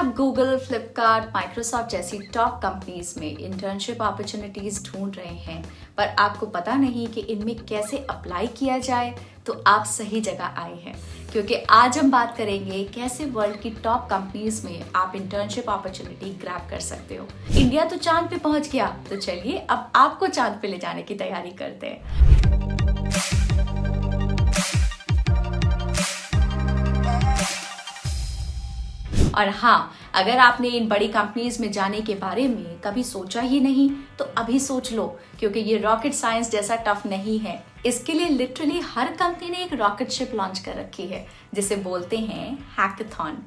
आप Google, Flipkart, Microsoft जैसी top companies में इंटर्नशिप अपॉर्चुनिटीज ढूंढ रहे हैं पर आपको पता नहीं कि इनमें कैसे अप्लाई किया जाए, तो आप सही जगह आए हैं, क्योंकि आज हम बात करेंगे कैसे वर्ल्ड की टॉप कंपनीज में आप इंटर्नशिप अपॉर्चुनिटी ग्रैब कर सकते हो। इंडिया तो चांद पे पहुंच गया, तो चलिए अब आपको चांद पे ले जाने की तैयारी करते हैं। और हाँ, अगर आपने इन बड़ी कंपनीज में जाने के बारे में कभी सोचा ही नहीं तो अभी सोच लो, क्योंकि ये रॉकेट साइंस जैसा टफ नहीं है। इसके लिए लिटरली हर कंपनी ने एक रॉकेट शिप लॉन्च कर रखी है जिसे बोलते हैं हैकाथॉन।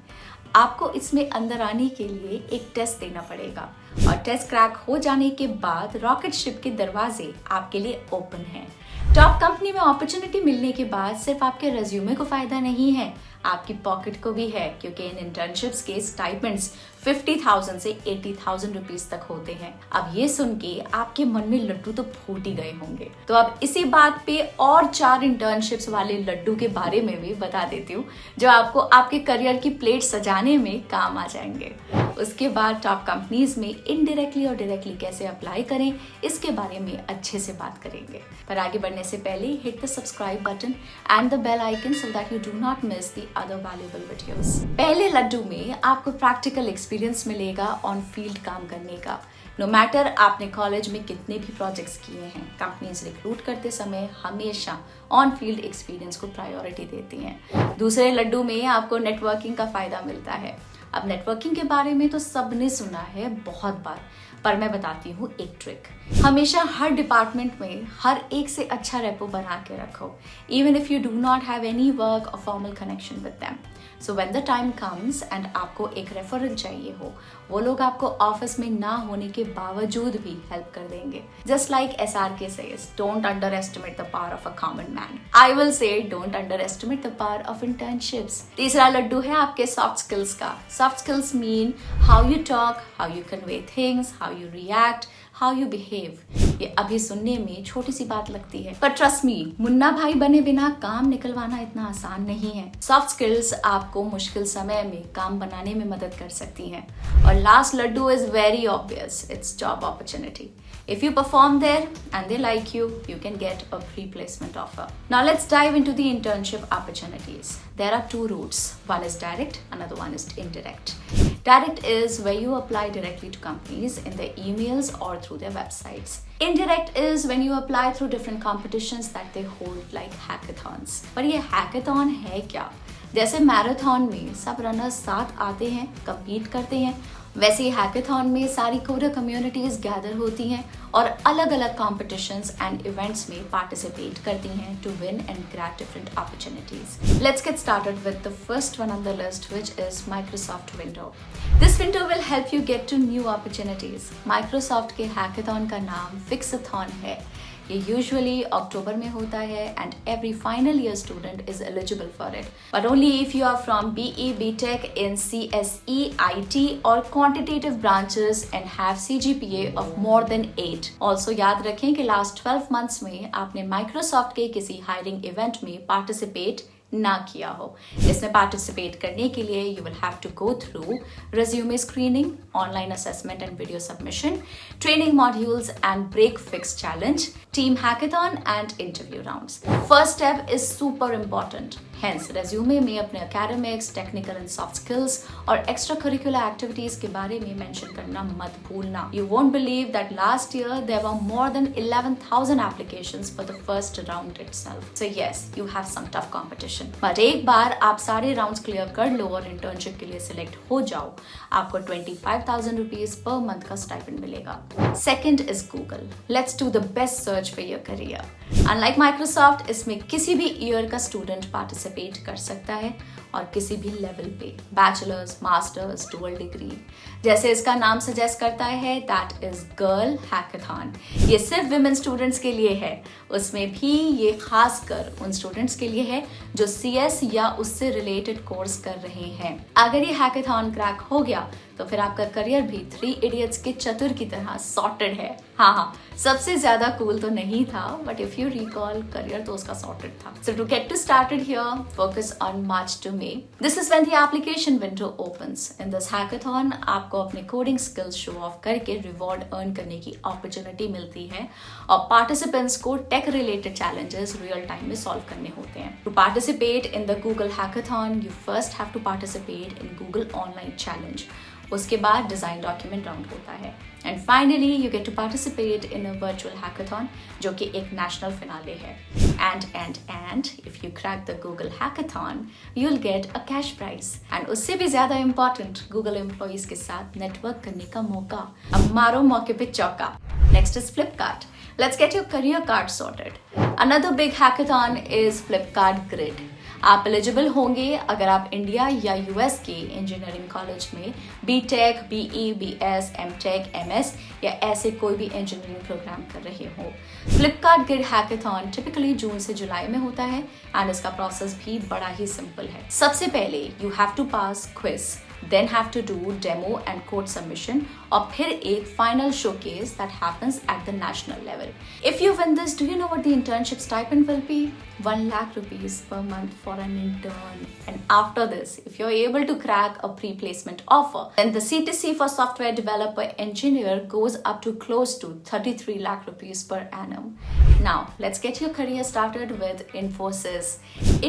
आपको इसमें अंदर आने के लिए एक टेस्ट देना पड़ेगा और टेस्ट क्रैक हो जाने के बाद रॉकेट शिप के दरवाजे आपके लिए ओपन हैं। टॉप कंपनी में अपॉर्चुनिटी मिलने के बाद सिर्फ आपके रेज्यूमे को फायदा नहीं है, आपकी पॉकेट को भी है, क्योंकि इन इंटर्नशिप्स के स्टाइपेंड्स 50,000 से 80,000 रुपीस तक होते हैं। अब ये सुन के आपके मन में लड्डू तो फूट ही गए होंगे। तो अब इसी बात पे और 4 इंटर्नशिप्स वाले लड्डू के बारे में भी बता देती हूँ, जो आपको आपके करियर की प्लेट सजाने में काम आ जाएंगे। उसके बाद टॉप कंपनीज में इनडायरेक्टली और डायरेक्टली कैसे अप्लाई करें, इसके बारे में अच्छे से बात करेंगे। पर आगे बढ़ने से पहले hit the subscribe button and the bell icon so that you do not miss the other valuable videos. पहले लड्डू में आपको प्रैक्टिकल एक्सपीरियंस मिलेगा ऑन फील्ड काम करने का। नो मैटर आपने कॉलेज में कितने भी प्रोजेक्ट्स किए हैं, कंपनीज रिक्रूट करते समय हमेशा ऑन फील्ड एक्सपीरियंस को प्रायोरिटी देती हैं। दूसरे लड्डू में आपको नेटवर्किंग का फायदा मिलता है। अब नेटवर्किंग के बारे में तो सबने सुना है बहुत बार, पर मैं बताती हूँ एक ट्रिक। हमेशा हर डिपार्टमेंट में हर एक से अच्छा रेपो बना के रखो, even if you do not have any work और formal connection with them. So when the time comes and आपको एक रेफरल चाहिए हो, वो लोग आपको ऑफिस में ना होने के बावजूद भी हेल्प कर देंगे। Just like SRK says, don't underestimate the power of a common man. I will say, don't underestimate the power of internships. तीसरा लड्डू है आपके सॉफ्ट स्किल्स का। Soft skills mean how you talk, how you convey things, how you react, how you behave. ये अभी सुनने में छोटी सी बात लगती है, पर ट्रस्ट मी, मुन्ना भाई बने बिना काम निकलवाना इतना आसान नहीं है। सॉफ्ट स्किल्स आपको मुश्किल समय में काम बनाने में मदद कर सकती हैं। और last laddoo is very obvious, it's job opportunity. If you perform there and they like you, you can get a pre-placement offer. Now let's dive into the internship opportunities. There are 2 routes. One is direct, another one is indirect. Direct is where you apply directly to companies in their emails or through their websites. Indirect is when you apply through different competitions that they hold like hackathons. पर ये hackathon है क्या? जैसे marathon में सब runners साथ आते हैं, compete करते हैं, वैसे ही हैकाथॉन में सारी कोडर कम्युनिटीज गैदर होती हैं और अलग अलग कॉम्पिटिशंस एंड इवेंट्स में पार्टिसिपेट करती हैं to win and grab different opportunities. Let's get started with the first one on the list, which is Microsoft window. This window will help you get to new opportunities. Microsoft के hackathon का नाम फिक्सथॉन है। ये usually अक्टूबर में होता है and every final year student is eligible for it, but only if you are from BE, BTech in CSE, IT और quantitative branches and have CGPA of more than 8। Also याद रखें कि लास्ट 12 मंथ्स में आपने Microsoft के किसी hiring event में participate ना किया हो। इसमें पार्टिसिपेट करने के लिए you will have to go through resume screening, online assessment and video submission, training modules and break fix challenge, team hackathon and interview rounds. First step is super important. Hence resume में अपने academics, technical and soft skills और extra curricular activities के बारे में mention करना मत भूलना। You won't believe that last year there were more than 11,000 applications for the first round itself. So yes, you have some tough competition. But एक बार आप सारे राउंड्स क्लियर कर लो और इंटर्नशिप के लिए सिलेक्ट हो जाओ, आपको 25,000 रुपीज पर मंथ का स्टाइपेंड मिलेगा। Second is Google. Let's do the best search for your career. Unlike Microsoft, इसमें किसी भी ईयर का स्टूडेंट पार्टिसिपेट कर सकता है और किसी भी लेवल पे, बैचलर्स, मास्टर्स, डुअल डिग्री। जैसे इसका नाम सजेस्ट करता है, दैट इज गर्ल हैकाथॉन। ये सिर्फ विमेन स्टूडेंट्स के लिए है, उसमें भी ये खास कर उन स्टूडेंट्स के लिए है जो CS या उससे रिलेटेड कोर्स कर रहे हैं। अगर ये हैकाथॉन क्रैक हो गया तो फिर आपका करियर भी 3 इडियट्स के चतुर की तरह सॉर्टेड है। हाँ, सबसे ज्यादा कूल तो नहीं था, but if you recall, career तो उसका सॉर्टेड था। So to get to started here, focus on March to May में this is when the application window opens. In this hackathon आपको अपने कोडिंग स्किल्स शो ऑफ करके reward earn करने की opportunity मिलती है और पार्टिसिपेंट्स को tech related challenges real time में सॉल्व करने होते हैं। To participate in the Google hackathon you first have to participate in Google online challenge. उसके बाद डिजाइन डॉक्यूमेंट राउंड होता है and finally you get to participate in a virtual hackathon जो कि एक नेशनल फिनाले है। And if you crack the Google hackathon you will get a cash prize and उससे भी ज्यादा इंपॉर्टेंट गूगल एम्प्लॉइज के साथ नेटवर्क करने का मौका। अब मारो मौके पे चौका। Next is Flipkart. Let's get your career card sorted. Another big hackathon is Flipkart Grid. आप एलिजिबल होंगे अगर आप इंडिया या यूएस के इंजीनियरिंग कॉलेज में BTech, BE, BS, MTech, MS या ऐसे कोई भी इंजीनियरिंग प्रोग्राम कर रहे हो। फ्लिपकार्ट ग्रिड हैकाथॉन टिपिकली जून से जुलाई में होता है एंड इसका प्रोसेस भी बड़ा ही सिंपल है। सबसे पहले you have to pass quiz, then have to do demo and code submission और फिर एक final showcase that happens at the national level. If you win this, do you know what the internship stipend will be? 1 lakh rupees per month for an intern. And after this, if you're able to crack a pre-placement offer, then the CTC for software developer engineer goes up to close to 33 lakh rupees per annum. Now, let's get your career started with Infosys.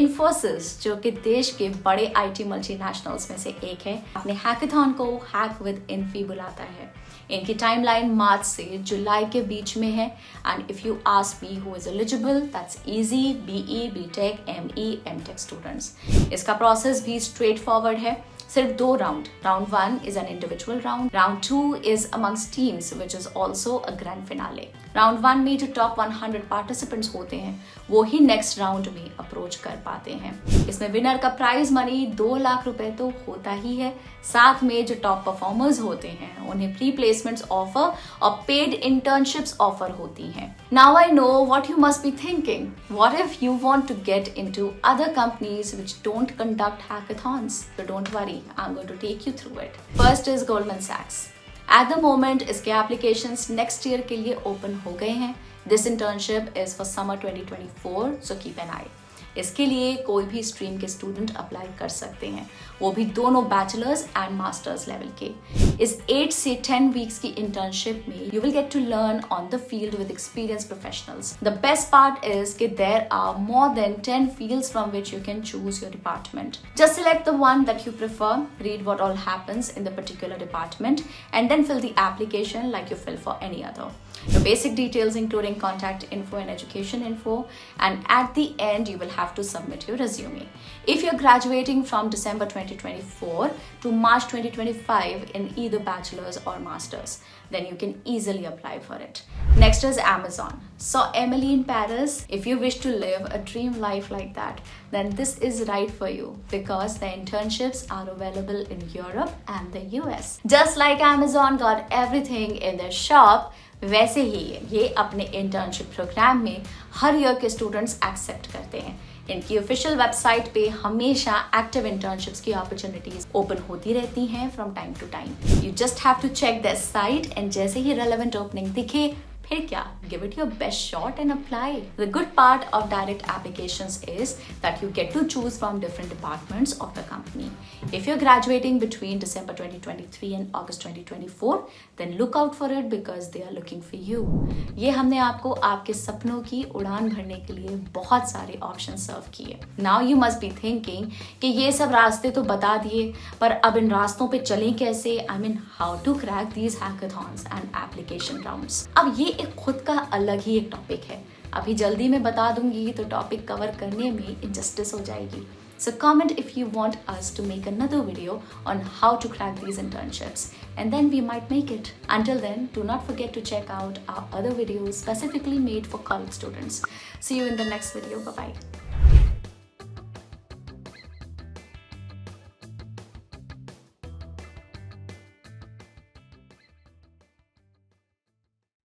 Infosys, जो कि देश के बड़े IT multinationals में से एक है, अपने हैकाथॉन को हैक विद इन्फी बुलाता है। इनकी टाइमलाइन मार्च से जुलाई के बीच में है and if you ask me who is eligible that's easy BE, BTech, ME, MTech students. इसका प्रोसेस भी स्ट्रेट फॉरवर्ड है। सिर्फ 2 round. Round 1 is an individual round. Round 2 is amongst teams, which is also a grand finale. Round 1 में जो top 100 participants होते हैं वो ही next round में अप्रोच कर पाते हैं। इसमें विनर का प्राइज मनी 2 लाख रुपए तो होता ही है, साथ में जो टॉप परफॉर्मर्स होते हैं उन्हें प्री प्लेसमेंट्स ऑफर और पेड इंटर्नशिप्स ऑफर होती हैं। Now I know what you must be thinking, what if you want to get into other companies which don't conduct hackathons? So don't worry, I'm going to take you through it. First is Goldman Sachs. At the moment, इसके applications next year के लिए open हो गए हैं. This internship is for summer 2024, so keep an eye. इसके लिए कोई भी स्ट्रीम के स्टूडेंट अप्लाई कर सकते हैं, वो भी दोनों बैचलर्स एंड मास्टर्स लेवल के। इस 8 से 10 वीक्स की इंटर्नशिप में you will get to learn on the field with experience professionals. The best part is कि there are more than 10 fields from which you can choose your department. Just select the one that you prefer, read what all happens in the particular department, and then fill the application like you fill for any other. Your basic details including contact info and education info, and at the end you will have to submit your resume. If you're graduating from December 2024 to March 2025 in either bachelor's or master's, then you can easily apply for it. Next is Amazon. So Emily in Paris, if you wish to live a dream life like that, then this is right for you because the internships are available in Europe and the US. Just like Amazon got everything in their shop, वैसे ही ये अपने internship program में हर year के students accept करते हैं। इनकी official website पे हमेशा एक्टिव इंटर्नशिप्स की अपॉर्चुनिटीज ओपन होती रहती हैं from time to time. You just have to check the site and जैसे ही रेलेवेंट ओपनिंग दिखे फिर क्या, give it your best shot and apply. The good part of direct applications is that you get to choose from different departments of the company. If you're graduating between December 2023 and August 2024, then look out for it because they are looking for you. ये हमने आपको आपके सपनों की उड़ान भरने के लिए बहुत सारे ऑप्शन सर्व किए। Now you must be thinking कि ये सब रास्ते तो बता दिए, पर अब इन रास्तों पे चलें कैसे? I mean, how to crack these hackathons and application rounds. अब ये एक खुद का अलग ही एक टॉपिक है, अभी जल्दी में बता दूंगी तो टॉपिक कवर करने में इनजस्टिस हो जाएगी। So comment if you want us to make another video on how to crack these internships and then we might make it. Until then, do not forget to check out our other videos specifically made for college students. See you in the next video. Bye bye.